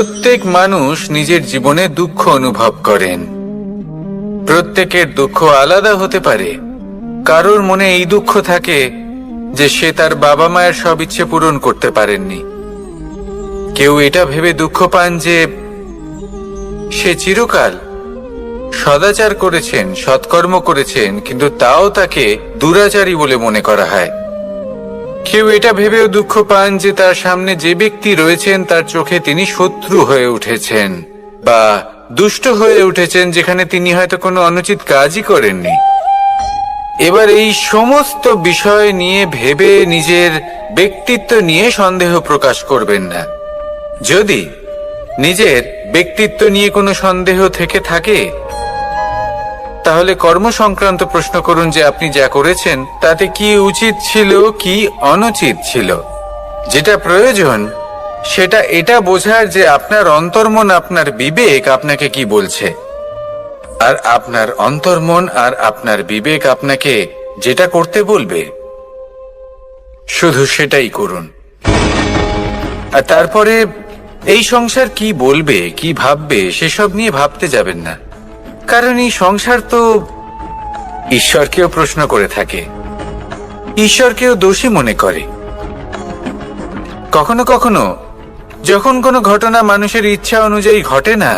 প্রত্যেক মানুষ নিজের জীবনে দুঃখ অনুভব করেন। প্রত্যেকের দুঃখ আলাদা হতে পারে। কারোর মনে এই দুঃখ থাকে যে সে তার বাবা মায়ের সব ইচ্ছে পূরণ করতে পারেননি। কেউ এটা ভেবে দুঃখ পান যে সে চিরকাল সদাচার করেছেন, সৎকর্ম করেছেন, কিন্তু তাও তাকে দুরাচারী বলে মনে করা হয়। কেউ এটা ভেবেও দুঃখ পান যে তার সামনে যে ব্যক্তি রয়েছেন তার চোখে তিনি শত্রু হয়ে উঠেছেন বা দুষ্ট হয়ে উঠেছেন, যেখানে তিনি হয়তো কোনো অনুচিত কাজই করেননি। এবার এই সমস্ত বিষয় নিয়ে ভেবে নিজের ব্যক্তিত্ব নিয়ে সন্দেহ প্রকাশ করবেন না। যদি নিজের ব্যক্তিত্ব নিয়ে কোনো সন্দেহ থেকে থাকে, তাহলে কর্ম সংক্রান্ত প্রশ্ন করুন যে আপনি যা করেছেন তাতে কি উচিত ছিল, কি অনুচিত ছিল। যেটা প্রয়োজন সেটা এটা বোঝার যে আপনার অন্তর্মন, আপনার বিবেক আপনাকে কি বলছে, আর আপনার অন্তর্মন আর আপনার বিবেক আপনাকে যেটা করতে বলবে শুধু সেটাই করুন। আর তারপরে এই সংসার কি বলবে, কি ভাববে সেসব নিয়ে ভাবতে যাবেন না। কারণ এই সংসার তো ঈশ্বরকেও প্রশ্ন করে থাকে, ঈশ্বরকেও দোষী মনে করে। কখনো কখনো যখন কোনো ঘটনা মানুষের ইচ্ছা অনুযায়ী ঘটে না,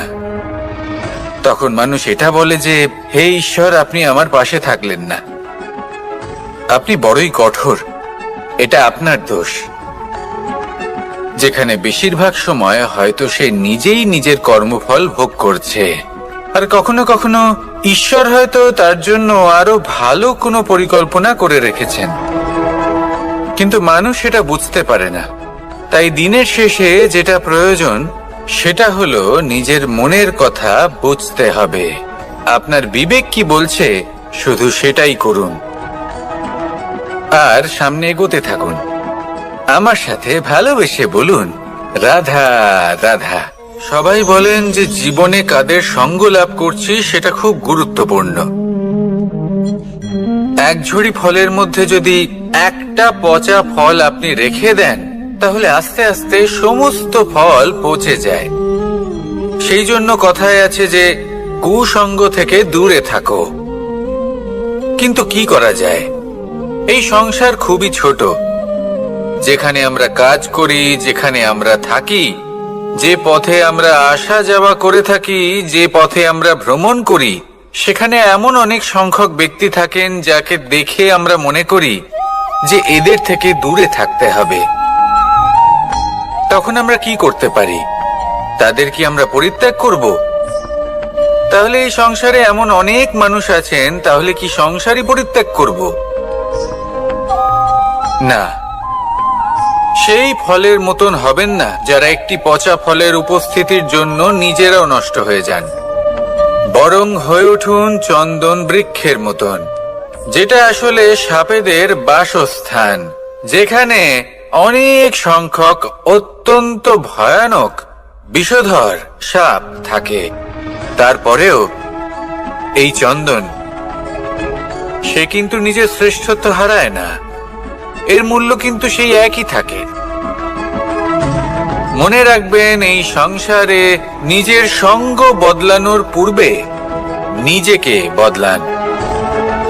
তখন মানুষ এটা বলে যে হে ঈশ্বর, আপনি আমার পাশে থাকলেন না, আপনি বড়ই কঠোর, এটা আপনার দোষ। যেখানে বেশিরভাগ সময় হয়তো সে নিজেই নিজের কর্মফল ভোগ করছে। আর কখনো কখনো ঈশ্বর হয়তো তার জন্য আরো ভালো কোনো পরিকল্পনা করে রেখেছেন, কিন্তু মানুষ সেটা বুঝতে পারে না। তাই দিনের শেষে যেটা প্রয়োজন সেটা হলো নিজের মনের কথা বুঝতে হবে। আপনার বিবেক কি বলছে শুধু সেটাই করুন আর সামনে এগোতে থাকুন। আমার সাথে ভালোবেসে বলুন, রাধা রাধা। সবাই বলেন যে জীবনে কাদের সঙ্গ লাভ করছি সেটা খুব গুরুত্বপূর্ণ। এক ঝুড়ি ফলের মধ্যে যদি একটা পচা ফল আপনি রেখে দেন, তাহলে আস্তে আস্তে সমস্ত ফল পচে যায়। সেই জন্য কথায় আছে যে কুসঙ্গ থেকে দূরে থাকো। কিন্তু কি করা যায়? এই সংসার খুবই ছোট। যেখানে আমরা কাজ করি, যেখানে আমরা থাকি, যে পথে আমরা আসা যাওয়া করে থাকি, যে পথে আমরা ভ্রমণ করি, সেখানে এমন অনেক সংখ্যক ব্যক্তি থাকেন যাকে দেখে আমরা মনে করি যে এদের থেকে দূরে থাকতে হবে। তখন আমরা কি করতে পারি? তাদের কি আমরা পরিত্যাগ করব? তাহলে এই সংসারে এমন অনেক মানুষ আছেন, তাহলে কি সংসারই পরিত্যাগ করব? না, সেই ফলের মতন হবেন না যারা একটি পচা ফলের উপস্থিতির জন্য নিজেরাও নষ্ট হয়ে যান। বরং হয়ে উঠুন চন্দন বৃক্ষের মতন, যেটা আসলে সাপেদের বাসস্থান, যেখানে অনেক সংখ্যক অত্যন্ত ভয়ানক বিষধর সাপ থাকে। তারপরেও এই চন্দন, সে কিন্তু নিজের শ্রেষ্ঠত্ব হারায় না, এর মূল্য কিন্তু সেই একই থাকে। মনে রাখবেন, এই সংসারে নিজের সঙ্গ বদলানোর পূর্বে নিজেকে বদলান।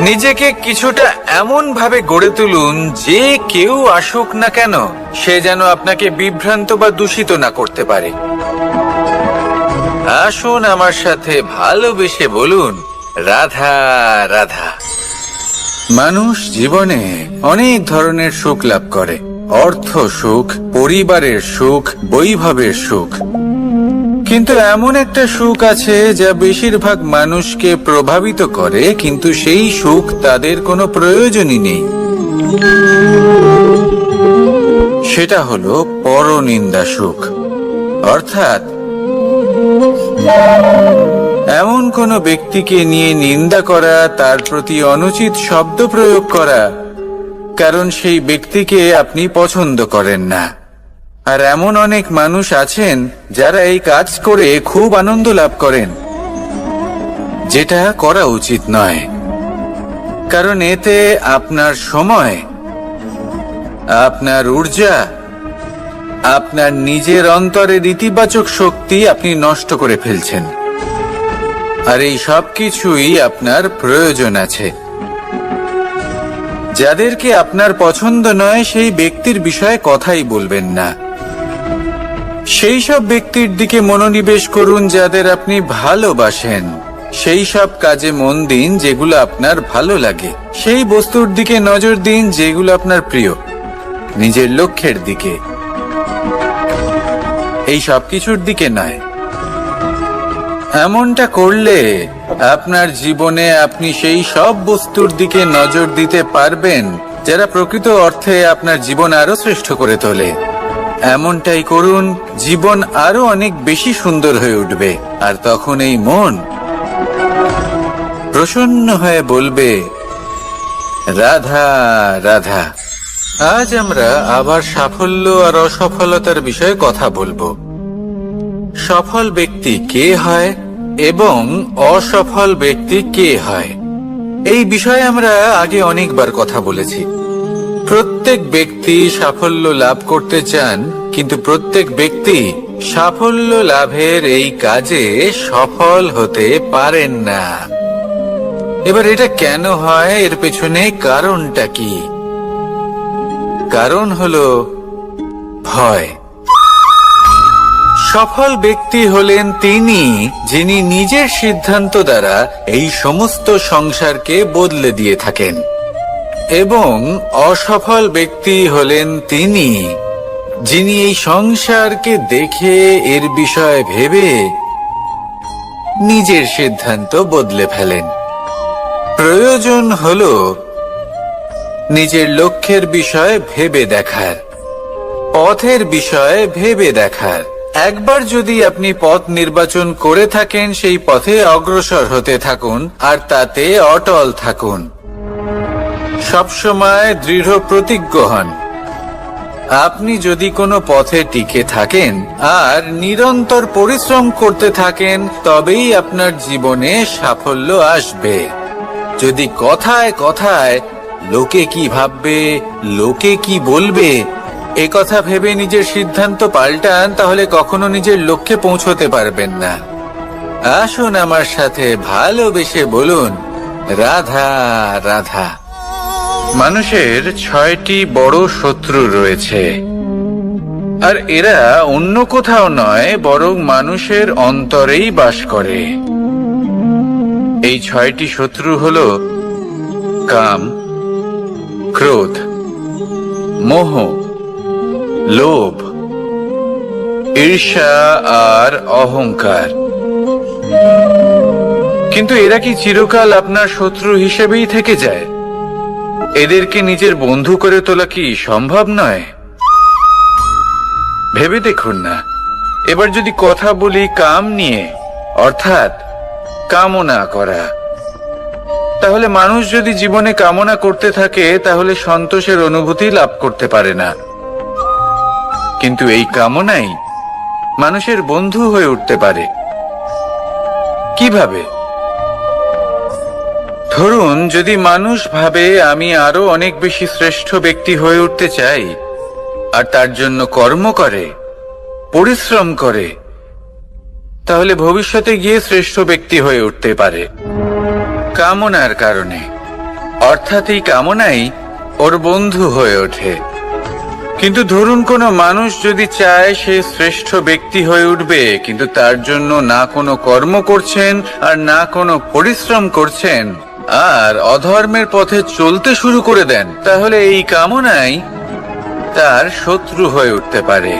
নিজেকে কিছুটা এমন ভাবে গড়ে তুলুন যে কেউ আসুক না কেন সে যেন আপনাকে বিভ্রান্ত বা দূষিত না করতে পারে। আসুন আমার সাথে ভালোবেসে বলুন, রাধা রাধা। মানুষ জীবনে অনেক ধরনের সুখ লাভ করে। অর্থ সুখ, পরিবারের সুখ, বৈভবের সুখ। কিন্তু এমন একটা সুখ আছে যা বেশিরভাগ মানুষকে প্রভাবিত করে, কিন্তু সেই সুখ তাদের কোনো প্রয়োজনই নেই। সেটা হলো পরনিন্দা সুখ। অর্থাৎ এমন কোনো ব্যক্তিকে নিয়ে নিন্দা করা, তার প্রতি অনুচিত শব্দ প্রয়োগ করা, কারণ সেই ব্যক্তিকে আপনি পছন্দ করেন না। আর এমন অনেক মানুষ আছেন যারা এই কাজ করে খুব আনন্দ লাভ করেন, যেটা করা উচিত নয়। কারণ এতে আপনার সময়, আপনার ঊর্জা আপনার নিজের অন্তরের ইতিবাচক শক্তি আপনি নষ্ট করে ফেলছেন। আর এই সব কিছুই আপনার প্রয়োজন আছে। যাদেরকে আপনার পছন্দ নয় সেই ব্যক্তির বিষয়ে কথাই বলবেন না। সেই সব ব্যক্তির দিকে মনোনিবেশ করুন যাদের আপনি ভালোবাসেন। সেই সব কাজে মন দিন যেগুলো আপনার ভালো লাগে। সেই বস্তুর দিকে নজর দিন যেগুলো আপনার প্রিয়, নিজের লক্ষ্যের দিকে, এই সব কিছুর দিকে নয়। এমনটা করলে আপনার জীবনে আপনি সেই সব বস্তুর দিকে নজর দিতে পারবেন যারা প্রকৃত অর্থে আপনার জীবন আরো শ্রেষ্ঠ করে তোলে। এমনটাই করুন, জীবন আরো অনেক বেশি সুন্দর হয়ে উঠবে। আর তখন এই মন প্রসন্ন হয়ে বলবে, রাধা রাধা। আজ আমরা আবার সাফল্য আর অসফলতার বিষয়ে কথা বলবো। সফল ব্যক্তি কে হয় এবং অসফল ব্যক্তি কে হয়, এই বিষয়ে আমরা আগে অনেকবার কথা বলেছি। প্রত্যেক ব্যক্তি সাফল্য লাভ করতে চান, কিন্তু প্রত্যেক ব্যক্তি সাফল্য লাভের এই কাজে সফল হতে পারেন না। এবার এটা কেন হয়, এর পেছনে কারণটা কি? কারণ হলো ভয়। সফল ব্যক্তি হলেন তিনি যিনি নিজের সিদ্ধান্ত দ্বারা এই সমস্ত সংসারকে বদলে দিয়ে থাকেন, এবং অসফল ব্যক্তি হলেন তিনি যিনি এই সংসারকে দেখে এর বিষয়ে ভেবে নিজের সিদ্ধান্ত বদলে ফেলেন। প্রয়োজন হলো নিজের লক্ষ্যের বিষয়ে ভেবে দেখার, পথের বিষয়ে ভেবে দেখার। একবার যদি আপনি পথ নির্বাচন করে থাকেন, সেই পথে অগ্রসর হতে থাকুন আর তাতে অটল থাকুন। সবসময় দৃঢ় প্রতিজ্ঞ হন। আপনি যদি কোনো পথে টিকে থাকেন আর নিরন্তর পরিশ্রম করতে থাকেন, তবেই আপনার জীবনে সাফল্য আসবে। যদি কথায় কথায় লোকে কি ভাববে, লোকে কি বলবে, এ কথা ভেবে নিজের সিদ্ধান্ত পাল্টান, তাহলে কখনো নিজের লক্ষ্যে পৌঁছতে পারবেন না। আসুন আমার সাথে ভালোবেসে বলুন, রাধা রাধা। মানুষের 6টি বড় শত্রু রয়েছে, আর এরা অন্য কোথাও নয়, বরং মানুষের অন্তরেই বাস করে। এই 6টি শত্রু হলো কাম, ক্রোধ, মোহ, লোভ, ঈর্ষা আর অহংকার। কিন্তু এরা কি চিরকাল আপনার শত্রু হিসেবেই থেকে যায়? এদেরকে নিজের বন্ধু করে তোলা কি সম্ভব নয়? ভেবে দেখুন না। এবার যদি কথা বলি কাম নিয়ে, অর্থাৎ কামনা করা, তাহলে মানুষ যদি জীবনে কামনা করতে থাকে তাহলে সন্তোষের অনুভূতি লাভ করতে পারে না। কিন্তু এই কামনাই মানুষের বন্ধু হয়ে উঠতে পারে। কিভাবে? ধরুন, যদি মানুষ ভাবে আমি আরো অনেক বেশি শ্রেষ্ঠ ব্যক্তি হয়ে উঠতে চাই, আর তার জন্য কর্ম করে, পরিশ্রম করে, তাহলে ভবিষ্যতে গিয়ে শ্রেষ্ঠ ব্যক্তি হয়ে উঠতে পারে কামনার কারণে। অর্থাৎ এই কামনাই ওর বন্ধু হয়ে ওঠে। কিন্তু ধরুন কোনো মানুষ যদি চায় সে শ্রেষ্ঠ ব্যক্তি হয়ে উঠবে, কিন্তু তার জন্য না কোনো কর্ম করছেন আর না কোনো পরিশ্রম করছেন, আর অধর্মের পথে চলতে শুরু করে দেন, তাহলে এই কামনাই তার শত্রু হয়ে উঠতে পারে।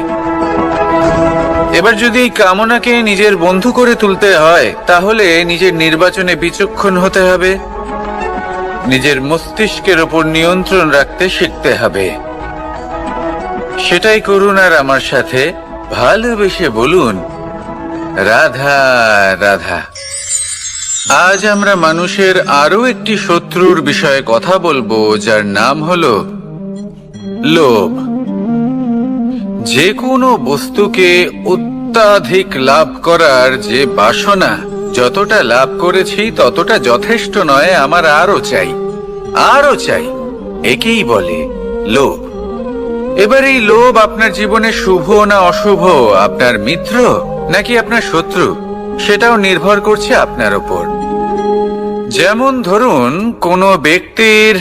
এবার যদি এই কামনাকে নিজের বন্ধু করে তুলতে হয়, তাহলে নিজের নির্বাচনে বিচক্ষণ হতে হবে, নিজের মস্তিষ্কের ওপর নিয়ন্ত্রণ রাখতে শিখতে হবে। সেটাই করুন আর আমার সাথে ভালোবেসে বলুন, রাধা রাধা। আজ আমরা মানুষের আরো একটি শত্রুর বিষয়ে কথা বলবো, যার নাম হলো লোভ। যে কোনো বস্তুকে অত্যাধিক লাভ করার যে বাসনা, যতটা লাভ করেছি ততটা যথেষ্ট নয়, আমার আরো চাই, আরো চাই, একেই বলে লোভ। এবার এই লোভ আপনার জীবনে শুভ না অশুভ, আপনার মিত্র নাকি আপনার শত্রু, সেটাও নির্ভর করছে আপনার উপর। যেমন ধরুন, কোনো ব্যক্তির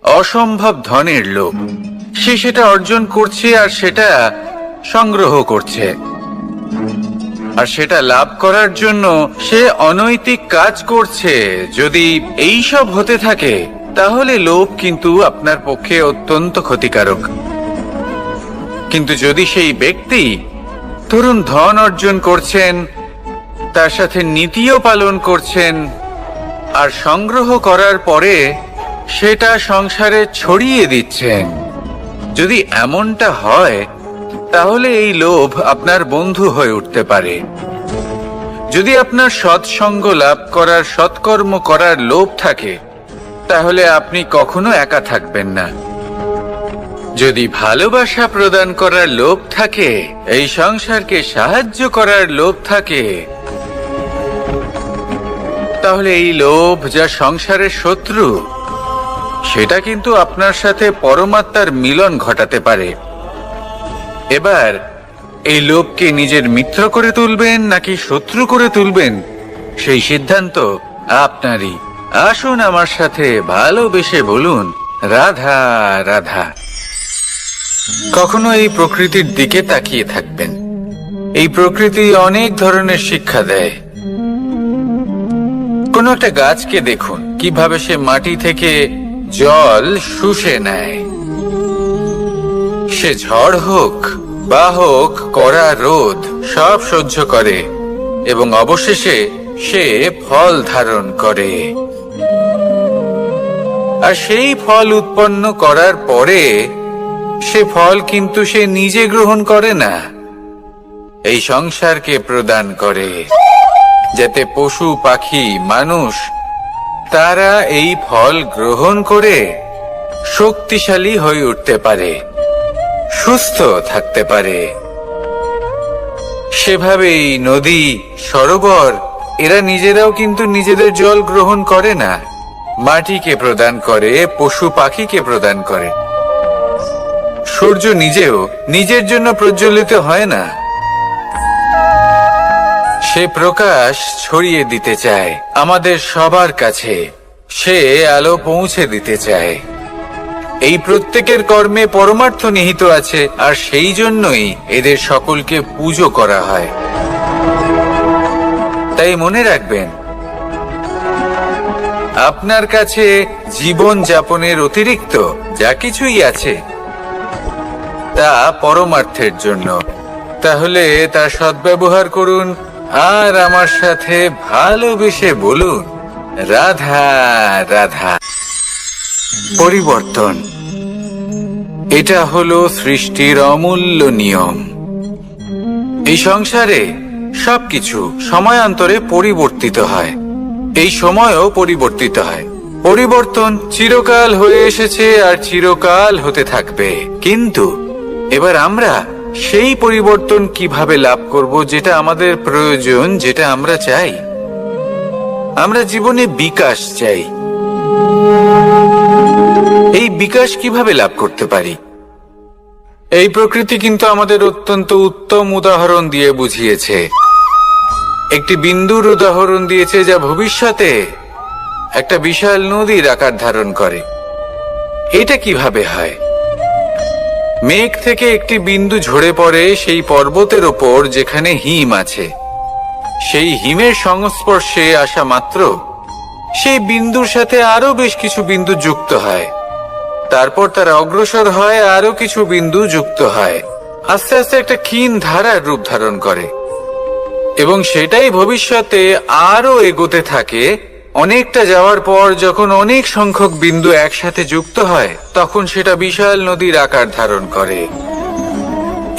অসম্ভব ধনের লোভ, সে সেটা অর্জন করছে আর সেটা সংগ্রহ করছে, আর সেটা লাভ করার জন্য সে অনৈতিক কাজ করছে। যদি এই সব হতে থাকে তাহলে লোভ কিন্তু আপনার পক্ষে অত্যন্ত ক্ষতিকারক। কিন্তু যদি সেই ব্যক্তি ধরুন ধন অর্জন করছেন, তার সাথে নীতিও পালন করছেন, আর সংগ্রহ করার পরে সেটা সংসারে ছড়িয়ে দিচ্ছেন, যদি এমনটা হয় তাহলে এই লোভ আপনার বন্ধু হয়ে উঠতে পারে। যদি আপনার সৎসঙ্গ লাভ করার, সৎকর্ম করার লোভ থাকে, তাহলে আপনি কখনো একা থাকবেন না। যদি ভালোবাসা প্রদান করার লোভ থাকে, এই সংসারকে সাহায্য করার লোভ থাকে, তাহলে এই লোভ যা সংসারের শত্রু, সেটা কিন্তু আপনার সাথে পরমাত্মার মিলন ঘটাতে পারে। এবার এই লোভকে নিজের মিত্র করে তুলবেন নাকি শত্রু করে তুলবেন, সেই সিদ্ধান্ত আপনারই। আসুন আমার সাথে ভালোবেসে বলুন, রাধা রাধা। কখনো এই প্রকৃতির দিকে তাকিয়ে থাকবেন। এই প্রকৃতি অনেক ধরনের শিক্ষা দেয়। কোন একটা গাছকে দেখুন, কিভাবে সে মাটি থেকে জল শুষে নেয়। সে ঝড় হোক বা হোক কড়া রোদ, সব সহ্য করে এবং অবশেষে সে ফল ধারণ করে। আর সেই ফল উৎপন্ন করার পরে সে ফল কিন্তু সে নিজে গ্রহণ করে না, এই সংসারকে প্রদান করে, যাতে পশু পাখি মানুষ তারা এই ফল গ্রহণ করে শক্তিশালী হয়ে উঠতে পারে, সুস্থ থাকতে পারে। সেভাবেই নদী, সরোবর এরা নিজেরাও কিন্তু নিজেদের জল গ্রহণ করে না, মাটিকে প্রদান করে, পশু পাখিকে প্রদান করে। সূর্য নিজেও নিজের জন্য প্রজ্বলিত হয় না, সে প্রকাশ ছড়িয়ে দিতে চায় আমাদের সবার কাছে, সে আলো পৌঁছে দিতে চায়। এই প্রত্যেকের কর্মে পরমার্থ নিহিত আছে, আর সেই জন্যই এদের সকলকে পুজো করা হয়। তাই মনে রাখবেন, আপনার কাছে জীবন যাপনের অতিরিক্ত যা কিছুই আছে তা পরমার্থের জন্য। তাহলে তার সদ্ব্যবহার করুন আর আমার সাথে ভালোবেসে বলুন, রাধা রাধা। পরিবর্তন, এটা হলো সৃষ্টির অমূল্য নিয়ম। এই সংসারে সবকিছু সময়ান্তরে পরিবর্তিত হয়, এই সময়ও পরিবর্তিত হয়। পরিবর্তন চিরকাল হয়ে এসেছে আর চিরকাল হতে থাকবে। কিন্তু এবার আমরা সেই পরিবর্তন কিভাবে লাভ করব, যেটা আমাদের প্রয়োজন, যেটা আমরা চাই। আমরা জীবনে বিকাশ চাই। এই বিকাশ কিভাবে লাভ করতে পারি? এই প্রকৃতি কিন্তু আমাদের অত্যন্ত উত্তম উদাহরণ দিয়ে বুঝিয়েছে। একটি বিন্দুর উদাহরণ দিয়েছে, যা ভবিষ্যতে একটা বিশাল নদীর আকার ধারণ করে। এটা কিভাবে হয়? মেঘ থেকে একটি বিন্দু ঝরে পড়ে সেই পর্বতের ওপর যেখানে হিম আছে। সেই হিমের সংস্পর্শে আসা মাত্র সেই বিন্দুর সাথে আরো বেশ কিছু বিন্দু যুক্ত হয়। তারপর তারা অগ্রসর হয়, আরো কিছু বিন্দু যুক্ত হয়, আস্তে আস্তে একটা ক্ষীণ ধারার রূপ ধারণ করে, এবং সেটাই ভবিষ্যতে আরো এগোতে থাকে। অনেকটা যাওয়ার পর যখন অনেক সংখ্যক বিন্দু একসাথে যুক্ত হয়, তখন সেটা বিশাল নদীর আকার ধারণ করে।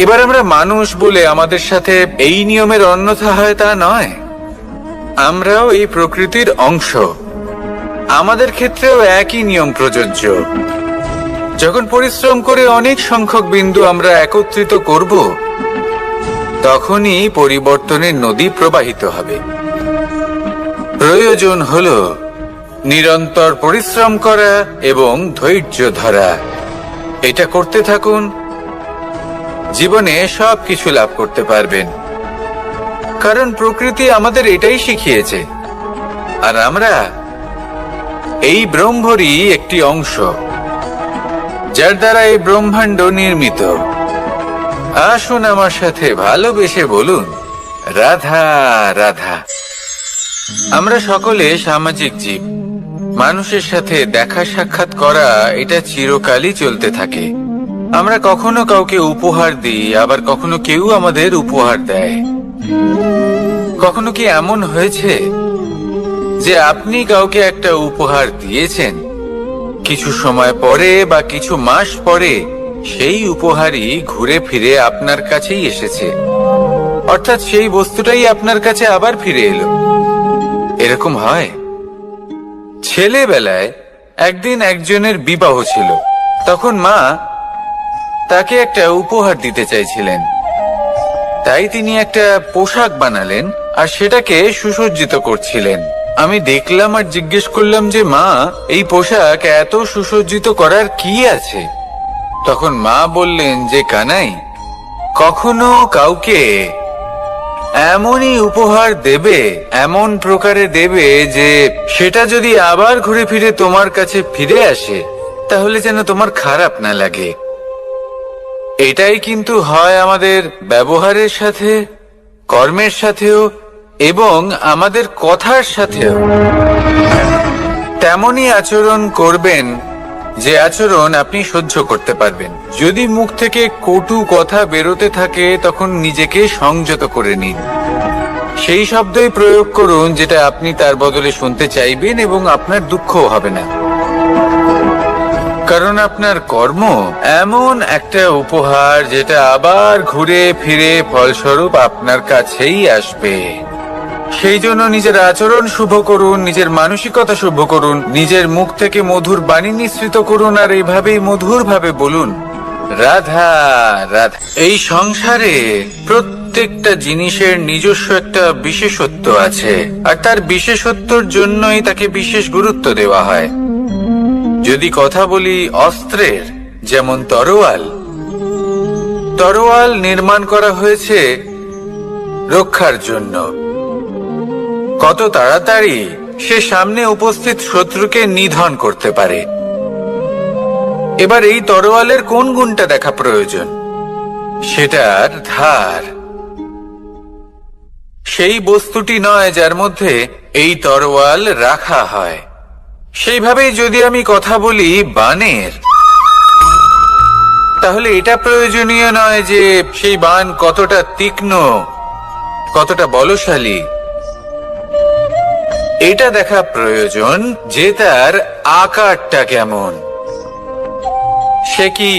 এবার আমরা মানুষ বলে আমাদের সাথে এই নিয়মের অন্যথা হয় তা নয়। আমরাও এই প্রকৃতির অংশ, আমাদের ক্ষেত্রেও একই নিয়ম প্রযোজ্য। যখন পরিশ্রম করে অনেক সংখ্যক বিন্দু আমরা একত্রিত করব, তখনই পরিবর্তনের নদী প্রবাহিত হবে। প্রয়োজন হলো নিরন্তর পরিশ্রম করা এবং ধৈর্য ধরা। এটা করতে থাকুন জীবনে সবকিছু লাভ করতে পারবেন, কারণ প্রকৃতি আমাদের এটাই শিখিয়েছে, আর আমরা এই ব্রহ্মরই একটি অংশ, যার দ্বারা এই ব্রহ্মাণ্ড নির্মিত। আসুন আমার সাথে ভালোবেসে বলুন, রাধা রাধা। আমরা সকলে সামাজিক জীব। মানুষের সাথে দেখা সাক্ষাৎ করা এটা চিরকালই চলতে থাকে। আমরা কখনো কাউকে উপহার দিই, আবার কখনো কেউ আমাদের উপহার দেয়। কখনো কি এমন হয়েছে যে আপনি কাউকে একটা উপহার দিয়েছেন, কিছু সময় পরে বা কিছু মাস পরে সেই উপহারই ঘুরে ফিরে আপনার কাছেই এসেছে, অর্থাৎ সেই বস্তুটাই আপনার কাছে আবার ফিরে এলো? এরকম হয়। ছেলেবেলায় একদিন একজনের বিবাহ ছিল, তখন মা তাকে একটা উপহার দিতে চাইছিলেন। তাই তিনি একটা পোশাক বানালেন আর সেটাকে সুসজ্জিত করছিলেন। আমি দেখলাম আর জিজ্ঞেস করলাম যে, মা, এই পোশাক এত সুসজ্জিত করার কি আছে? তখন মা বললেন যে, কানাই, কখনো কাউকে এমনই উপহার দেবে, এমন প্রকারে দেবে যে সেটা যদি আবার ঘুরে ফিরে তোমার কাছে ফিরে আসে, তাহলে যেন তোমার খারাপ না লাগে। এটাই কিন্তু হয় আমাদের ব্যবহারের সাথে, কর্মের সাথেও এবং আমাদের কথার সাথেও। তেমনই আচরণ করবেন যে আচরণ আপনি সহ্য করতে পারবেন। যদি মুখ থেকে কটু কথা বেরোতে থাকে, তখন নিজেকে সংযত করে নিন। সেই শব্দই প্রয়োগ করুন যেটা আপনি তার বদলে শুনতে চাইবেন, এবং আপনার দুঃখও হবে না, কারণ আপনার কর্ম এমন একটা উপহার যেটা আবার ঘুরে ফিরে ফলস্বরূপ আপনার কাছেই আসবে। সেই জন্য নিজের আচরণ শুভ করুন, নিজের মানসিকতা শুভ করুন, নিজের মুখ থেকে মধুর বাণী নিঃসৃত করুন, আর এইভাবেই মধুর ভাবে বলুন, রাধা রাধা। এই সংসারে প্রত্যেকটা জিনিসের নিজস্ব একটা বিশেষত্ব আছে, আর তার বিশেষত্বর জন্যই তাকে বিশেষ গুরুত্ব দেওয়া হয়। যদি কথা বলি অস্ত্রের, যেমন তরোয়াল নির্মাণ করা হয়েছে রক্ষার জন্য। কত তাড়াতাড়ি সে সামনে উপস্থিত শত্রুকে নিধন করতে পারে। এবার এই তরোয়ালের কোন গুণটা দেখা প্রয়োজন? সেটার ধার। সেই বস্তুটি নয় যার মধ্যে এই তরোয়াল রাখা হয়। সেইভাবেই যদি আমি কথা বলি বাণের, তাহলে এটা প্রয়োজনীয় নয় যে সেই বাণ কতটা তীক্ষ্ণ, কতটা বলশালী। এটা দেখা প্রয়োজন যে তার আকারটা কেমন। সে কি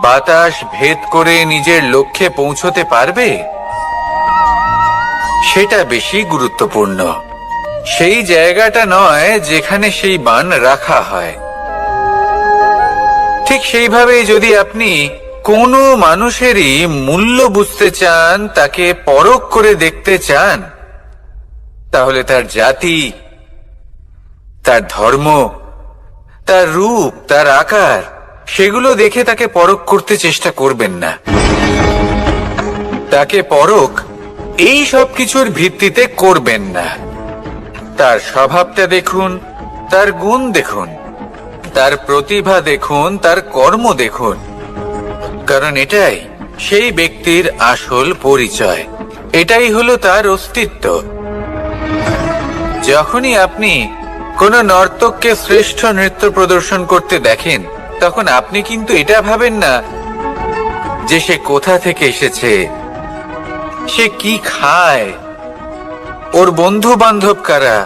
বাতাস ভেদ করে নিজের লক্ষ্যে পৌঁছতে পারবে? সেটা বেশি গুরুত্বপূর্ণ। সেই জায়গাটা নয় যেখানে সেই বাণ রাখা হয়। ঠিক সেইভাবেই যদি আপনি কোনো মানুষেরই মূল্য বুঝতে চান, তাকে পরখ করে দেখতে চান, তাহলে তার জাতি, তার ধর্ম, তার রূপ, তার আকার, সেগুলো দেখে তাকে পরখ করতে চেষ্টা করবেন না। তাকে পরখ এই সব কিছুর ভিত্তিতে করবেন না। তার স্বভাবটা দেখুন, তার গুণ দেখুন, তার প্রতিভা দেখুন, তার কর্ম দেখুন, কারণ এটাই সেই ব্যক্তির আসল পরিচয়। এটাই হলো তার অস্তিত্ব। যখনই আপনি কোন নর্তককে শ্রেষ্ঠ নৃত্য প্রদর্শন করতে দেখেন, তখন আপনি কিন্তু এটা ভাবেন না যে সে কোথা থেকে এসেছে, সে কি খায়, ওর বন্ধু বান্ধব কারা।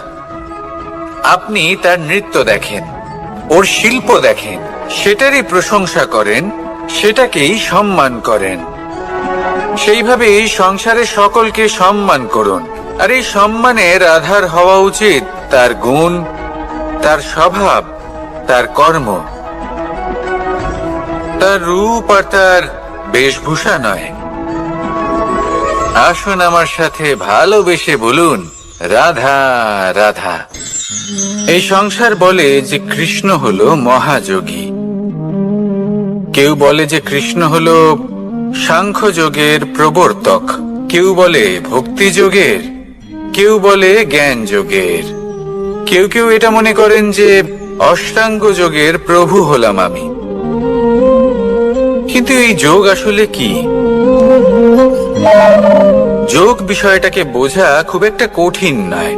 আপনি তার নৃত্য দেখেন, ওর শিল্প দেখেন, সেটারই প্রশংসা করেন, সেটাকেই সম্মান করেন। সেইভাবে এই সংসারে সকলকে সম্মান করুন। আর এই সম্মানের আধার হওয়া উচিত তার গুণ, তার স্বভাব, তার কর্ম, তার রূপ আর তার বেশভূষা নয়। আসুন আমার সাথে ভালোবেসে বলুন, রাধা রাধা। এই সংসার বলে যে কৃষ্ণ হলো মহাযোগী। কেউ বলে যে কৃষ্ণ হলো সাংখ্য যোগের প্রবর্তক, কেউ বলে ভক্তি যোগের, কেউ বলে জ্ঞান যোগের, কেউ কেউ এটা মনে করেন যে অষ্টাঙ্গ যোগের প্রভু হলাম আমি। কিন্তু এই যোগ আসলে কি? যোগ বিষয়টাকে বোঝা খুব একটা কঠিন নয়,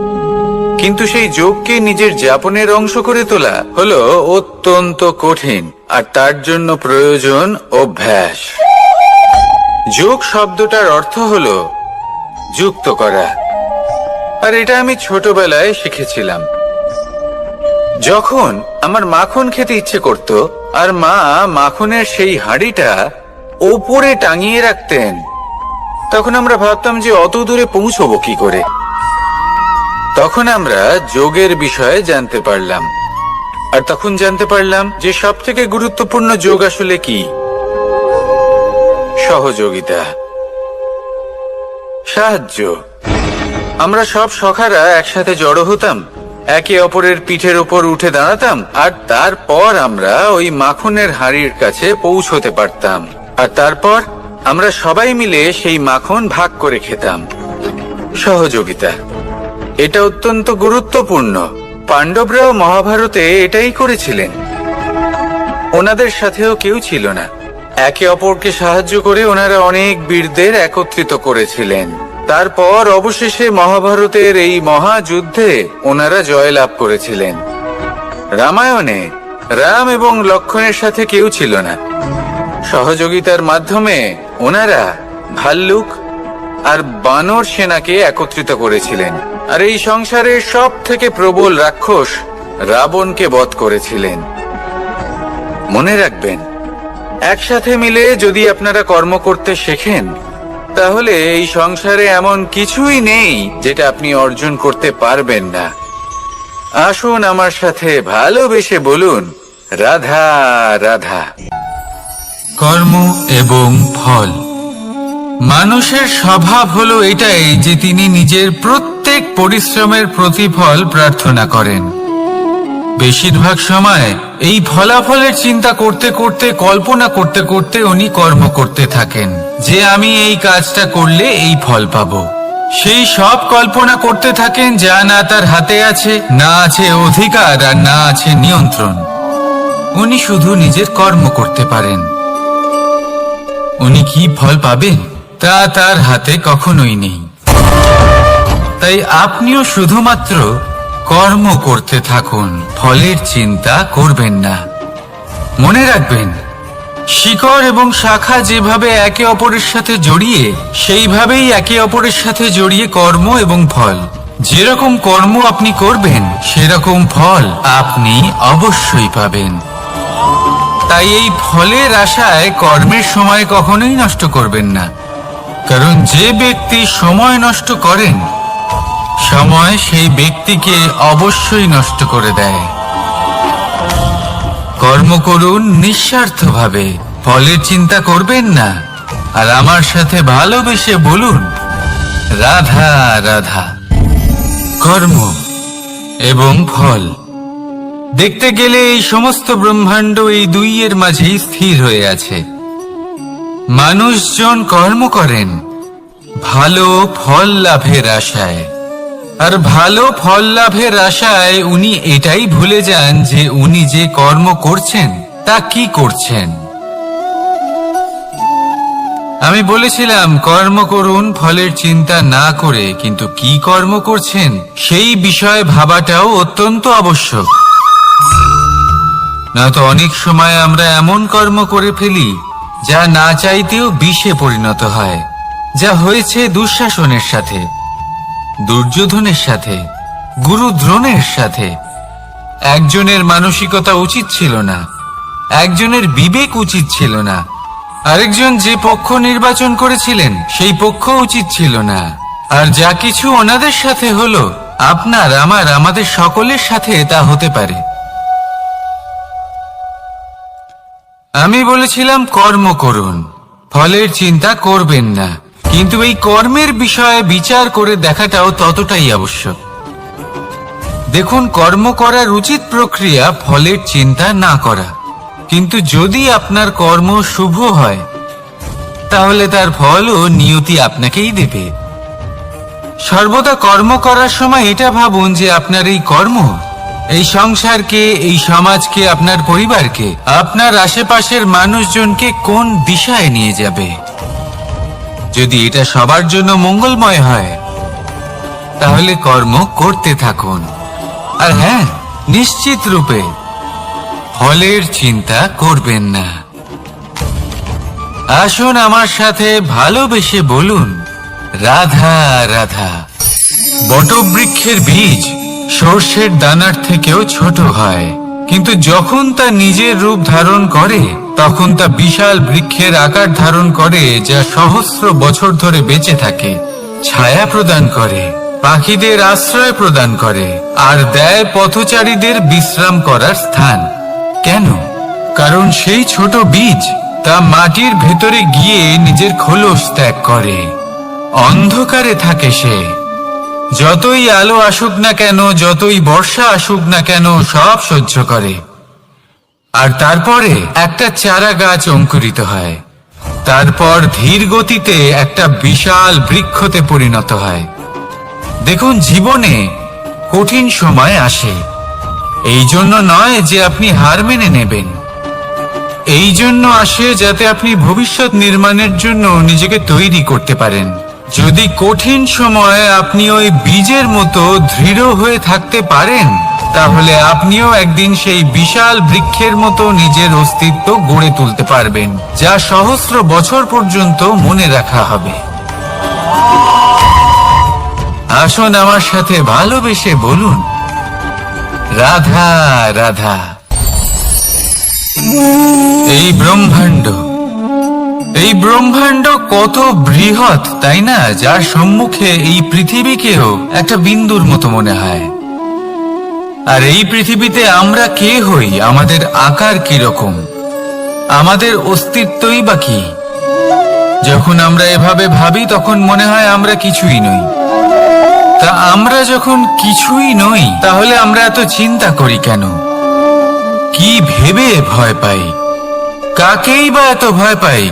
কিন্তু সেই যোগকে নিজের যাপনের অংশ করে তোলা হলো অত্যন্ত কঠিন, আর তার জন্য প্রয়োজন অভ্যাস। যোগ শব্দটার অর্থ হলো যুক্ত করা, আর এটা আমি ছোটবেলায় শিখেছিলাম। যখন আমার মাখন খেতে ইচ্ছে করত আর মা মাখনের সেই হাঁড়িটা ওপরে টাঙিয়ে রাখতেন, তখন আমরা ভাবতাম যে অত দূরে পৌঁছবো কি করে। তখন আমরা যোগের বিষয়ে জানতে পারলাম, আর তখন জানতে পারলাম যে সব থেকে গুরুত্বপূর্ণ যোগ আসলে কি? সহযোগিতা, সাহায্য। আমরা সব সখারা একসাথে জড়ো হতাম, একে অপরের পিঠের উপর উঠে দাঁড়াতাম, আর তারপর আমরা ওই মাখনের হাঁড়ির কাছে পৌঁছতে পারতাম, আর তারপর আমরা সবাই মিলে সেই মাখন ভাগ করে খেতাম। সহযোগিতা, এটা অত্যন্ত গুরুত্বপূর্ণ। পাণ্ডবরাও মহাভারতে এটাই করেছিলেন। ওনাদের সাথেও কেউ ছিল না, একে অপরকে সাহায্য করে ওনারা অনেক বীরদের একত্রিত করেছিলেন। তারপর অবশেষে মহাভারতের এই মহাযুদ্ধে ওনারা জয়লাভ করেছিলেন। রামায়ণে রাম এবং লক্ষ্মণের সাথে কেউ ছিল না। সহযোগিতার মাধ্যমে ওনারা ভাল্লুক আর বানর সেনাকে একত্রিত করেছিলেন, আর এই সংসারের সব থেকে প্রবল রাক্ষস রাবণকে বধ করেছিলেন। মনে রাখবেন, একসাথে মিলে যদি আপনারা কর্ম করতে শেখেন, তাহলে এই সংসারে এমন কিছুই নেই যেটা আপনি অর্জন করতে পারবেন না। আসুন আমার সাথে ভালোবেসে বলুন, রাধা রাধা। কর্ম এবং ফল। মানুষের স্বভাব হলো এটাই যে তিনি নিজের প্রত্যেক পরিশ্রমের প্রতিফল প্রার্থনা করেন। বেশিরভাগ সময় এই ফলাফলের চিন্তা করতে করতে, কল্পনা করতে করতে উনি কর্ম করতে থাকেন যে আমি এই কাজটা করলে এই ফল পাবো। সেই সব কল্পনা করতে থাকেন যা না তার হাতে আছে, না আছে অধিকার, আর না আছে নিয়ন্ত্রণ। উনি শুধু নিজের কর্ম করতে পারেন। উনি কি ফল পাবেন তা তার হাতে কখনোই নেই। তাই আপনিও শুধুমাত্র কর্ম করতে থাকুন, ফলের চিন্তা করবেন না। মনে রাখবেন, শিকড় এবং শাখা যেভাবে একে অপরের সাথে জড়িয়ে, সেইভাবেই একে অপরের সাথে জড়িয়ে কর্ম এবং ফল। যেরকম কর্ম আপনি করবেন, সেরকম ফল আপনি অবশ্যই পাবেন। তাই এই ফলের আশায় কর্মের সময় কখনোই নষ্ট করবেন না, কারণ যে ব্যক্তি সময় নষ্ট করেন, সময় সেই ব্যক্তিকে অবশ্যই নষ্ট করে দেয়। কর্ম করুন নিঃস্বার্থভাবে, ফলের চিন্তা করবেন না, আর আমার সাথে ভালোবেসে বলুন, রাধা রাধা। কর্ম এবং ফল। দেখতে গেলে এই সমস্ত ব্রহ্মাণ্ড এই দুইয়ের মাঝেই স্থির হয়ে আছে। মানুষজন কর্ম করেন ভালো ফল লাভের আশায়, আর ভালো ফল লাভের আশায় উনি এটাই ভুলে যান যে উনি যে কর্ম করছেন তা কি করছেন। আমি বলেছিলাম কর্ম করুন ফলের চিন্তা না করে, কিন্তু কি কর্ম করছেন সেই বিষয়ে ভাবাটাও অত্যন্ত আবশ্যক। নয়তো অনেক সময় আমরা এমন কর্ম করে ফেলি যা না চাইতেও বিষে পরিণত হয়, যা হয়েছে দুঃশাসনের সাথে, দুর্যোধনের সাথে, গুরু দ্রোণের সাথে। একজনের মানসিকতা উচিত ছিল না, একজনের বিবেক উচিত ছিল না, আরেকজন যে পক্ষ নির্বাচন করেছিলেন সেই পক্ষ উচিত ছিল না। আর যা কিছু ওনাদের সাথে হলো, আপনার, আমার, আমাদের সকলের সাথে তা হতে পারে। আমি বলেছিলাম কর্ম করুন, ফলের চিন্তা করবেন না, কিন্তু এই কর্মের বিষয়ে বিচার করে দেখাটাও ততটাই আবশ্যক। দেখুন, কর্ম করার উচিত প্রক্রিয়া ফলের চিন্তা না করা, কিন্তু যদি আপনার কর্ম শুভ হয় তাহলে তার ফলও নিয়তি আপনাকেই দেবে। সর্বদা কর্ম করার সময় এটা ভাবুন যে আপনার এই কর্ম এই সংসারকে, এই সমাজকে, আপনার পরিবারকে, আপনার আশেপাশের মানুষজনকে কোন দিশায় নিয়ে যাবে। যদি এটা সবার জন্য মঙ্গলময় হয় তাহলে কর্ম করতে থাকুন। আর হ্যাঁ, নিশ্চিত রূপে ফলের চিন্তা করবেন না। আসুন আমার সাথে ভালোবেসে বলুন, রাধা রাধা। বটবৃক্ষের বীজ সর্ষের দানার থেকেও ছোট হয়, কিন্তু যখন তা নিজের রূপ ধারণ করে তখন তা বিশাল বৃক্ষের আকার ধারণ করে, যা সহস্র বছর ধরে বেঁচে থাকে, ছায়া প্রদান করে, পাখিদের আশ্রয় প্রদান করে, আর দেয় পথচারীদের বিশ্রাম করার স্থান। কেন? কারণ সেই ছোট বীজ তা মাটির ভেতরে গিয়ে নিজের খোলস ত্যাগ করে। অন্ধকারে থাকে সে, যতই আলো আসুক না কেন, যতই বর্ষা আসুক না কেন, সব সহ্য করে। আর তারপরে একটা চারা গাছ অঙ্কুরিত হয়, তারপর ধীর গতিতে একটা বিশাল বৃক্ষতে পরিণত হয়। দেখুন, জীবনে কঠিন সময় আসে, এই জন্য নয় যে আপনি হার মেনে নেবেন, এই জন্য আসে যাতে আপনি ভবিষ্যৎ নির্মাণের জন্য নিজেকে তৈরি করতে পারেন। যদি কঠিন সময়ে আপনি ওই বীজের মতো দৃঢ় হয়ে থাকতে পারেন, তাহলে আপনিও একদিন সেই বিশাল বৃক্ষের মতো নিজের অস্তিত্ব গড়ে তুলতে পারবেন, যা সহস্র বছর পর্যন্ত মনে রাখা হবে। আসুন আমার সাথে ভালোবেসে বলুন, রাধা রাধা। এই ব্রহ্মাণ্ড কত বৃহৎ, তাই না? যার সম্মুখে এই পৃথিবীকেও একটা বিন্দুর মতো মনে হয়। আর এই পৃথিবীতে আমরা কে হই, আমাদের আকার কিরকম, আমাদের অস্তিত্বই বা কি? যখন আমরা এভাবে ভাবি তখন মনে হয় আমরা কিছুই নই। তা আমরা যখন কিছুই নই, তাহলে আমরা এত চিন্তা করি কেন? কি ভেবে ভয় পাই? কাকেই বা এত ভয় পাই?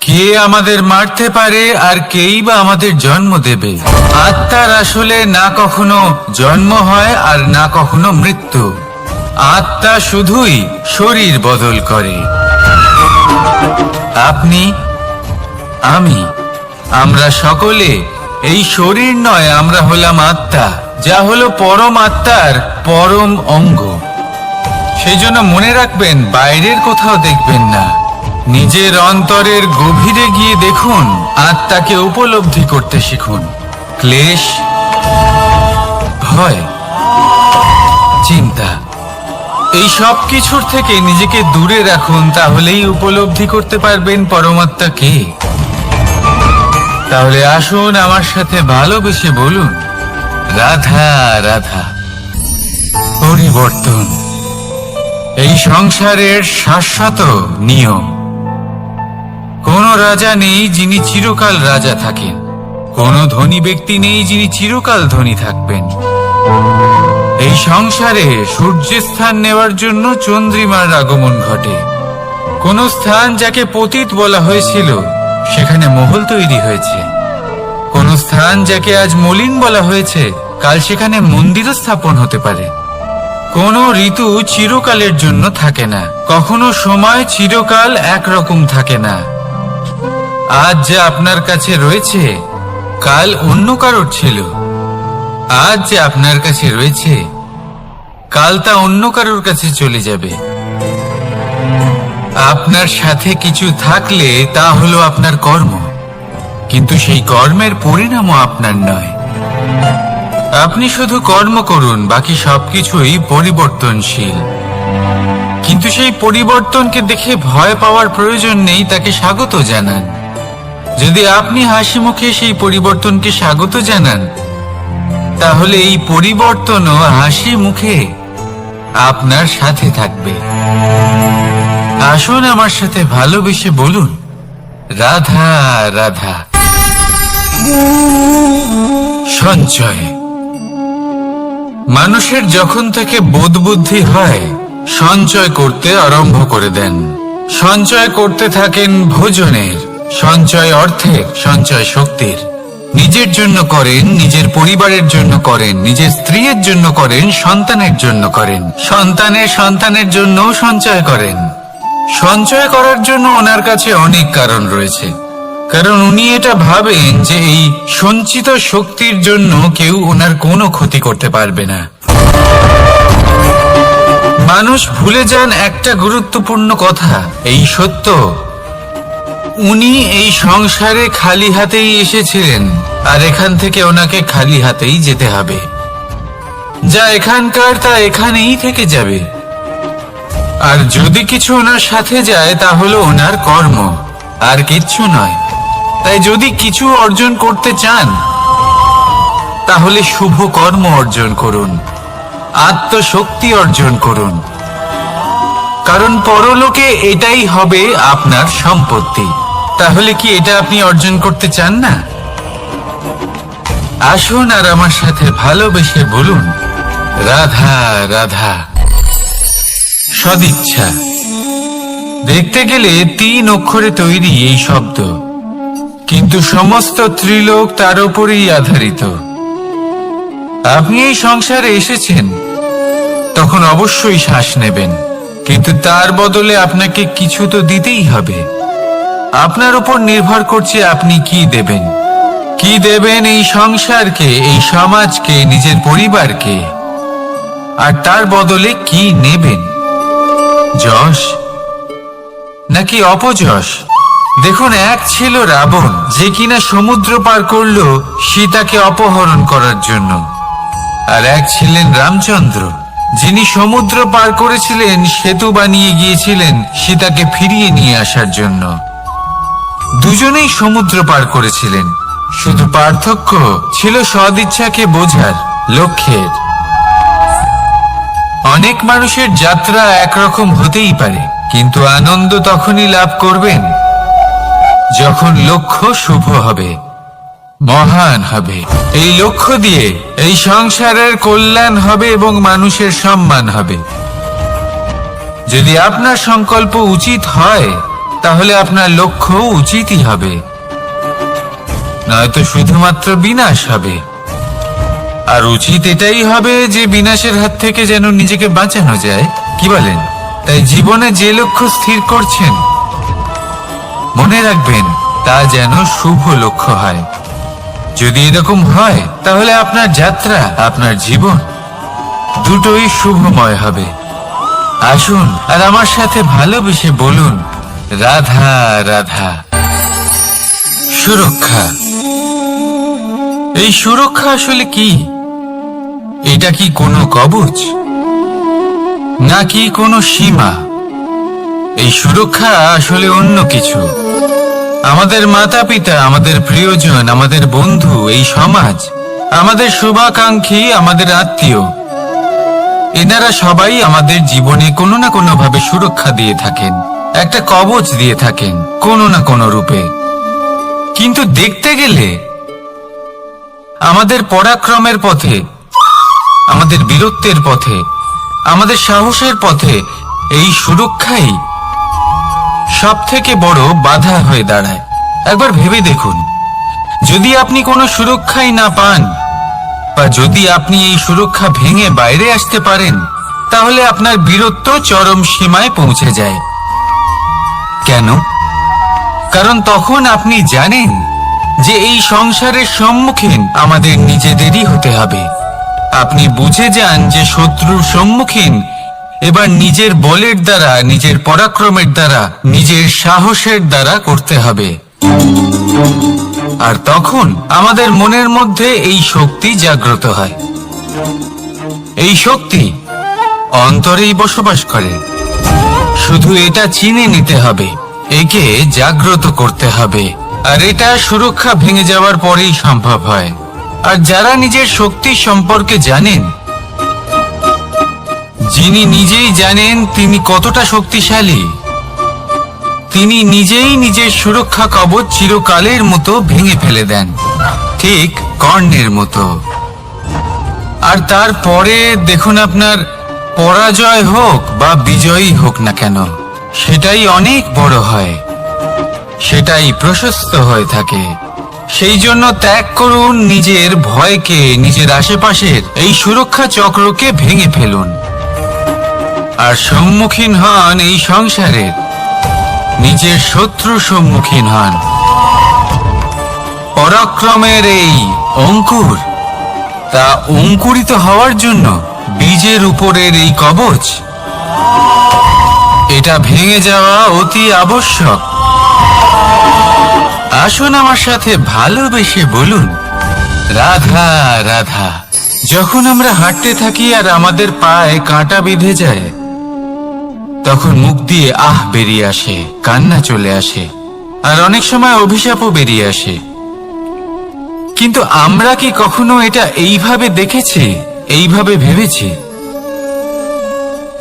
কে আমাদের মারতে পারে আর কেই বা আমাদের জন্ম দেবে? আত্মার আসলে না কখনো জন্ম হয় আর না কখনো মৃত্যু। আত্মা শুধুই শরীর বদল করে। আপনি, আমি, আমরা সকলে এই শরীর নয়, আমরা হলাম আত্মা, যা হলো পরম আত্মার পরম অঙ্গ। সেই জন্য মনে রাখবেন, বাইরের কোথাও দেখবেন না, নিজের অন্তরের গভীরে গিয়ে দেখুন, আত্মাকে উপলব্ধি করতে শিখুন। ক্লেশ, ভয়, চিন্তা, এই সব কিছুর থেকে নিজেকে দূরে রাখুন, তাহলেই উপলব্ধি করতে পারবেন পরমাত্মা কে। তাহলে আসুন আমার সাথে ভালোবেসে বলুন, রাধা রাধা। পরিবর্তন এই সংসারের শাশ্বত নিয়ম। কোন রাজা নেই যিনি চিরকাল রাজা থাকেন, কোন ধনী ব্যক্তি নেই যিনি চিরকাল ধনী থাকবেন। এই সংসারে সূর্যের স্থান নেওয়ার জন্য চন্দ্রিমার আগমন ঘটে। কোন স্থান যাকে পতিত বলা হয়েছিল, সেখানে মহল তৈরি হয়েছে। কোন স্থান যাকে আজ মলিন বলা হয়েছে, কাল সেখানে মন্দিরও স্থাপন হতে পারে। কোন ঋতু চিরকালের জন্য থাকে না, কখনো সময় চিরকাল একরকম থাকে না। আজ যা আপনার কাছে রয়েছে, কাল অন্য কারোর ছিল। আজ যে আপনার কাছে রয়েছে, কাল তা অন্য কারোর কাছে চলে যাবে। আপনার সাথে কিছু থাকলে তা হলো আপনার কর্ম, কিন্তু সেই কর্মের পরিণামও আপনার নয়। আপনি শুধু কর্ম করুন, বাকি সবকিছুই পরিবর্তনশীল। কিন্তু সেই পরিবর্তনকে দেখে ভয় পাওয়ার প্রয়োজন নেই, তাকে স্বাগত জানান। যদি আপনি হাসি মুখে সেই পরিবর্তনকে স্বাগত জানান, তাহলে এই পরিবর্তনও হাসি মুখে আপনার সাথে থাকবে। আসুন আমার সাথে ভালোবেসে বলুন, রাধা রাধা। সঞ্চয়। মানুষের যখন থেকে বোধ বুদ্ধি হয়, সঞ্চয় করতে আরম্ভ করে দেন। সঞ্চয় করতে থাকেন ভোজনের, সঞ্চয় অর্থের, সঞ্চয় শক্তির। নিজের জন্য করেন, নিজের পরিবারের জন্য করেন, নিজের স্ত্রীর জন্য করেন, সন্তানের জন্য করেন, সন্তানের জন্য সঞ্চয় করেন। সঞ্চয় করার জন্য ওনার কাছে অনেক কারণ রয়েছে, কারণ উনি এটা ভাবেন যে এই সঞ্চিত শক্তির জন্য কেউ ওনার কোনো ক্ষতি করতে পারবে না। মানুষ ভুলে যান একটা গুরুত্বপূর্ণ কথা, এই সত্য, উনি এই সংসারে খালি হাতেই এসেছিলেন, আর এখান থেকে ওনাকে খালি হাতেই যেতে হবে। যা এখানকার তা এখানেই থেকে যাবে। আর যদি কিছু ওনার সাথে যায় তা হলো ওনার কর্ম, আর কিচ্ছু নয়। তাই যদি কিছু অর্জন করতে চান তাহলে শুভ কর্ম অর্জন করুন, আত্মশক্তি অর্জন করুন, কারণ পরলোকে এটাই হবে আপনার সম্পত্তি। তাহলে কি এটা আপনি অর্জন করতে চান না? আসুন আর আমার সাথে ভালোবেসে বলুন, রাধা রাধা। সদিচ্ছা। দেখতে গেলে 3 অক্ষরে তৈরি এই শব্দ, কিন্তু সমস্ত ত্রিলোক তার উপরেই আধারিত। আপনি এই সংসারে এসেছেন, তখন অবশ্যই শ্বাস নেবেন, কিন্তু তার বদলে আপনাকে কিছু তো দিতেই হবে। আপনার উপর নির্ভর করছে আপনি কি দেবেন। কি দেবেন এই সংসারকে, এই সমাজকে, নিজের পরিবারকে, আর তার বদলে কি নেবেন? যশ নাকি অপযশ? দেখুন, এক ছিল রাবণ, যে কিনা সমুদ্র পার করলো সীতাকে অপহরণ করার জন্য, আর এক ছিলেন রামচন্দ্র, যিনি সমুদ্র পার করেছিলেন, সেতু বানিয়ে গিয়েছিলেন সীতাকে ফিরিয়ে নিয়ে আসার জন্য। দুজনেই সমুদ্র পার করেছিলেন, শুধু পার্থক্য ছিল সদিচ্ছাকে বোঝার, লক্ষ্যের। অনেক মানুষের যাত্রা একরকম হতেই পারে, কিন্তু আনন্দ তখনই লাভ করবেন যখন লক্ষ্য শুভ হবে, মহান হবে। এই লক্ষ্য দিয়ে এই সংসারের কল্যাণ হবে এবং মানুষের সম্মান হবে। যদি আপনার সংকল্প উচিত হয় তাহলে আপনার লক্ষ্য উচিতই হবে, নয়তো শুধুমাত্র বিনাশ হবে। আর উচিত এটাই হবে যে বিনাশের হাত থেকে যেন নিজেকে বাঁচানো যায়, কি বলেন? তাই জীবনে যে লক্ষ্য স্থির করছেন, মনে রাখবেন তা যেন শুভ লক্ষ্য হয়। যদি এরকম হয় তাহলে আপনার যাত্রা, আপনার জীবন দুটোই শুভময় হবে। আসুন আর আমার সাথে ভালোবেসে বলুন, রাধা রাধা। সুরক্ষা। এই সুরক্ষা আসলে কি? এটা কি কোনো কবচ নাকি কোনো সীমা? এই সুরক্ষা আসলে অন্য কিছু। আমাদের মাতা পিতা, আমাদের প্রিয়জন, আমাদের বন্ধু, এই সমাজ, আমাদের শুভাকাঙ্ক্ষী, আমাদের আত্মীয়, এনারা সবাই আমাদের জীবনে কোনো না কোনো ভাবে সুরক্ষা দিয়ে থাকেন, একটা কবচ দিয়ে থাকেন কোনো না কোনো রূপে। কিন্তু দেখতে গেলে আমাদের পরাক্রমের পথে, আমাদের বীরত্বের পথে, আমাদের সাহসের পথে এই সুরক্ষাই সব থেকে বড় বাধা হয়ে দাঁড়ায়। একবার ভেবে দেখুন, যদি আপনি কোনো সুরক্ষাই না পান, বা যদি আপনি এই সুরক্ষা ভেঙে বাইরে আসতে পারেন, তাহলে আপনার বীরত্ব চরম সীমায় পৌঁছে যায়। কেন? কারণ তখন আপনি জানেন যে এই সংসারের সম্মুখীন আমাদের নিজেদেরই হতে হবে। আপনি বুঝে যান যে শত্রুর সম্মুখীন এবার নিজের বলের দ্বারা, নিজের পরাক্রমের দ্বারা, নিজের সাহসের দ্বারা করতে হবে। আর তখন আমাদের মনের মধ্যে এই শক্তি জাগ্রত হয়। এই শক্তি অন্তরেই বসবাস করে, শুধু এটা চিনে নিতে হবে, একে জাগ্রত করতে হবে। আর এটা সুরক্ষা ভেঙে যাওয়ার পরেই সম্ভব হয়। আর যারা নিজের শক্তি সম্পর্কে জানেন, যিনি নিজেই জানেন তিনি কতটা শক্তিশালী, তিনি নিজেই নিজের সুরক্ষা কবচ চিরকালের মতো ভেঙে ফেলে দেন, ঠিক কর্ণের মতো। আর তারপরে দেখুন, আপনার পরাজয় হোক বা বিজয়ী হোক না কেন, সেটাই অনেক বড় হয়। সেটাই প্রশস্ত হয়ে থাকে। সেই জন্য ত্যাগ করুন নিজের ভয়কে, নিজের আশেপাশের এই সুরক্ষা চক্রকে ভেঙে ফেলুন, আর সম্মুখীন হন এই সংসারের নিজের শত্রু সম্মুখীন হন। পরাক্রমের এই অঙ্কুর, তা অঙ্কুরিত হওয়ার জন্য বীজের উপরের এই কবচ, এটা ভেঙে যাওয়া অতি আবশ্যক। আসুন আমার সাথে ভালোবেসে বলুন, রাধা রাধা। যখন আমরা হাঁটতে থাকি আর আমাদের পায়ে কাঁটা বিঁধে যায়, তখন মুখ দিয়ে আহ বেরিয়ে আসে, কান্না চলে আসে, আর অনেক সময় অভিশাপও বেরিয়ে আসে। কিন্তু আমরা কি কখনো এটা এইভাবে দেখেছি, এইভাবে ভেবেছি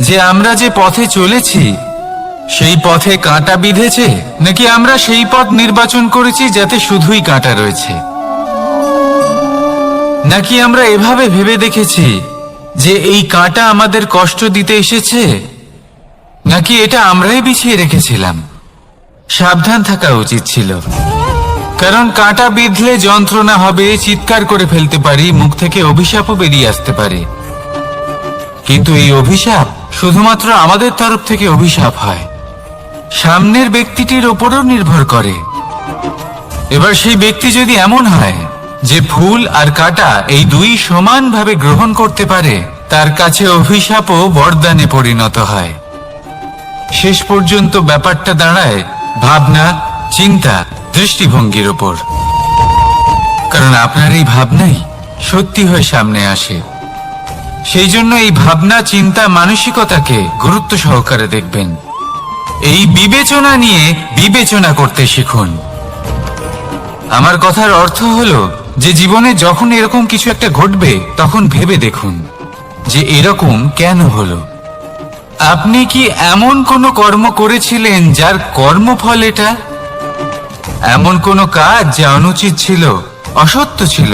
যে আমরা যে পথে চলেছি সেই পথে কাঁটা বিঁধেছে, নাকি আমরা সেই পথ নির্বাচন করেছি যাতে শুধুই কাঁটা রয়েছে? নাকি আমরা এভাবে ভেবে দেখেছি যে এই কাঁটা আমাদের কষ্ট দিতে এসেছে, নাকি এটা আমরাই বিছিয়ে রেখেছিলাম? সাবধান থাকা উচিত ছিল, কারণ কাঁটা বিঁধলে যন্ত্রণা হবে, চিৎকার করে ফেলতে পারি, মুখ থেকে অভিশাপও বেরিয়ে আসতে পারে। কিন্তু এই অভিশাপ শুধুমাত্র আমাদের তরফ থেকে অভিশাপ হয়, সামনের ব্যক্তিটির ওপরও নির্ভর করে। এবার সেই ব্যক্তি যদি এমন হয় যে ফুল আর কাঁটা এই দুই সমানভাবে গ্রহণ করতে পারে, তার কাছে অভিশাপও বরদানে পরিণত হয়। শেষ পর্যন্ত ব্যাপারটা দাঁড়ায় ভাবনা, চিন্তা, দৃষ্টিভঙ্গির ওপর। কারণ আপনার এই ভাবনাই সত্যি হয়ে সামনে আসে। সেই জন্য এই ভাবনা, চিন্তা, মানসিকতাকে গুরুত্ব সহকারে দেখবেন। এই বিবেচনা নিয়ে বিবেচনা করতে শিখুন। আমার কথার অর্থ হলো যে জীবনে যখন এরকম কিছু একটা ঘটবে, তখন ভেবে দেখুন যে এরকম কেন হলো। আপনি কি এমন কোনো কর্ম করেছিলেন যার কর্মফল এটা? এমন কোনো কাজ যা অনুচিত ছিল, অসত্য ছিল,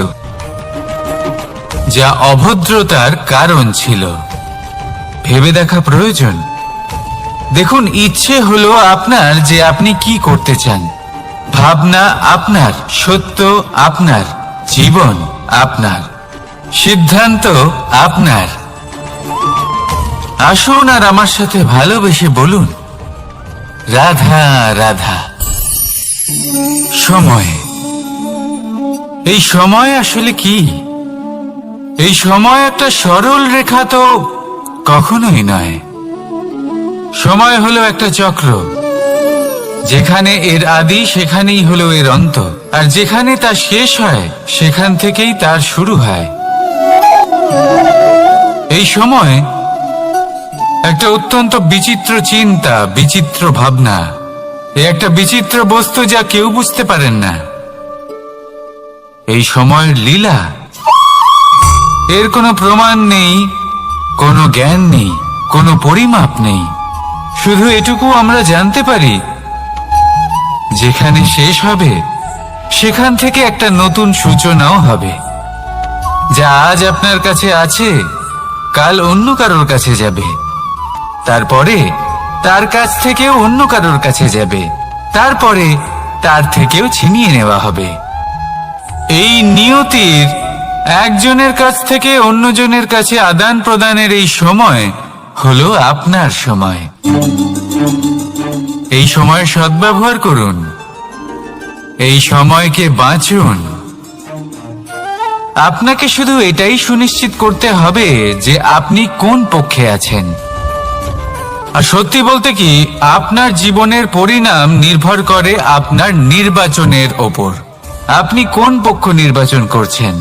যা অভদ্রতার কারণ ছিল? ভেবে দেখা প্রয়োজন। দেখুন, ইচ্ছে হলো আপনার যে আপনি কি করতে চান, ভাবনা আপনার, সত্য আপনার, জীবন আপনার, সিদ্ধান্ত আপনার। আসুন আর আমার সাথে ভালোবেসে বলুন, রাধা রাধা। সময়, এই সময় আসলে কি? এই সময় একটা সরল রেখা তো কখনোই নয়। সময় হলো একটা চক্র, যেখানে এর আদি সেখানেই হলো এর অন্ত, আর যেখানে তা শেষ হয় সেখান থেকেই তার শুরু হয়। এই সময় একটা অত্যন্ত বিচিত্র চিন্তা, বিচিত্র ভাবনা, একটা বিচিত্র বস্তু যা কেউ বুঝতে পারেন না। এই সময়ের লীলা, এর কোনো প্রমাণ নেই, কোনো জ্ঞান নেই, কোনো পরিমাপ নেই। শুধু এটুকু আমরা জানতে পারি, যেখানে শেষ হবে সেখান থেকে একটা নতুন সূচনাও হবে। যা আজ আপনার কাছে আছে, কাল অন্য কারোর কাছে যাবে, তারপরে তার কাছ থেকেও অন্য কারোর কাছে যাবে, তারপরে তার থেকেও ছিনিয়ে নেওয়া হবে। এই নিয়তির একজনের কাছ থেকে অন্যজনের কাছে আদান প্রদানের এই সময় হলো আপনার সময়। এই সময়ের সদ্ব্যবহার করুন, এই সময়কে বাঁচুন। আপনাকে শুধু এটাই সুনিশ্চিত করতে হবে যে আপনি কোন পক্ষে আছেন। আর সত্যি বলতে কি, আপনার জীবনের পরিণাম নির্ভর করে আপনার নির্বাচনের ওপর। আপনি কোন পক্ষ নির্বাচন করছেন?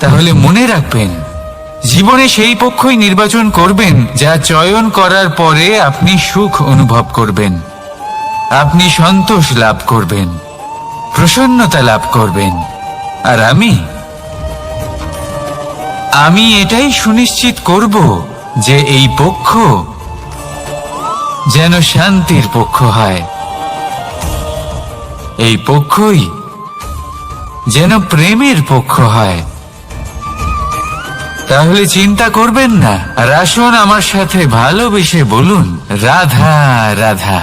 তাহলে মনে রাখবেন, জীবনে সেই পক্ষই নির্বাচন করবেন যা চয়ন করার পরে আপনি সুখ অনুভব করবেন, আপনি সন্তোষ লাভ করবেন, প্রসন্নতা লাভ করবেন। আর আমি এটাই সুনিশ্চিত করব যে এই পক্ষ যেন শান্তির পক্ষ হয়, এই পক্ষই যেন প্রেমের পক্ষ হয়। তাহলে চিন্তা করবেন না, আর আসুন আমার সাথে ভালোবেসে বলুন, রাধা রাধা।